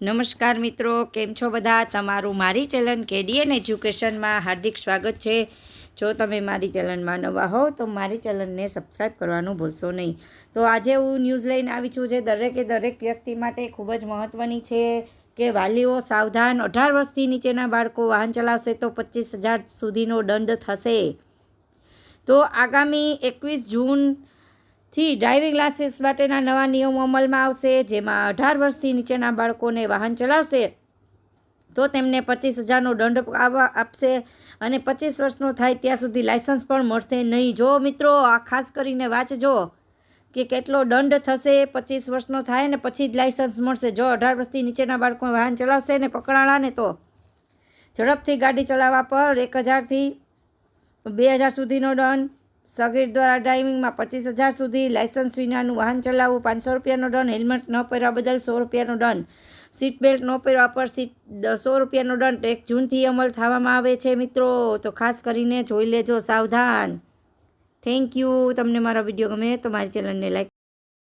નમસ્કાર મિત્રો, કેમ છો બધા? તમારું મારી ચેનલ કેડીએન એજ્યુકેશનમાં હાર્દિક સ્વાગત છે। જો તમે મારી ચેનલમાં નવા હો તો મારી ચેનલને સબસ્ક્રાઈબ કરવાનું ભૂલશો નહીં। તો આજે હું ન્યૂઝ લઈને આવી છું જે દરેક વ્યક્તિ માટે ખૂબ જ મહત્ત્વની છે કે વાલીઓ સાવધાન, 18 વર્ષથી નીચેના બાળકો વાહન ચલાવશે તો 25,000 સુધીનો દંડ થશે। તો આગામી 21 જૂનથી ડ્રાઇવિંગ લાયસન્સ માટેના નવા નિયમો અમલમાં આવશે, જેમાં 18 વર્ષથી નીચેના બાળકોને વાહન ચલાવશે તો તેમને 25,000નો દંડ આપશે અને 25 વર્ષનો થાય ત્યાં સુધી લાયસન્સ પણ મળશે નહીં। જો મિત્રો આ ખાસ કરીને વાંચજો કે કેટલો દંડ થશે। 25 વર્ષનો થાય ને પછી જ લાયસન્સ મળશે। જો 18 વર્ષથી નીચેના બાળકો વાહન ચલાવશે ને પકડાણા ને તો ઝડપથી ગાડી ચલાવવા પર 1,000થી 2,000 સુધીનો દંડ, સગીર દ્વારા ડ્રાઇવિંગમાં 25,000 સુધી, લાયસન્સ વિનાનું વાહન ચલાવવું 500 રૂપિયાનો દંડ, હેલ્મેટ ન પહેરવા બદલ 100 રૂપિયાનો દંડ, સીટ બેલ્ટ ન પહેરવા પર 100 રૂપિયાનો દંડ 1 જૂનથી અમલ થવામાં આવે છે મિત્રો। તો ખાસ કરીને જોઈ લેજો, સાવધાન। Thank you. તમને મારો વિડીયો ગમે તો મારી ચેનલને લાઈક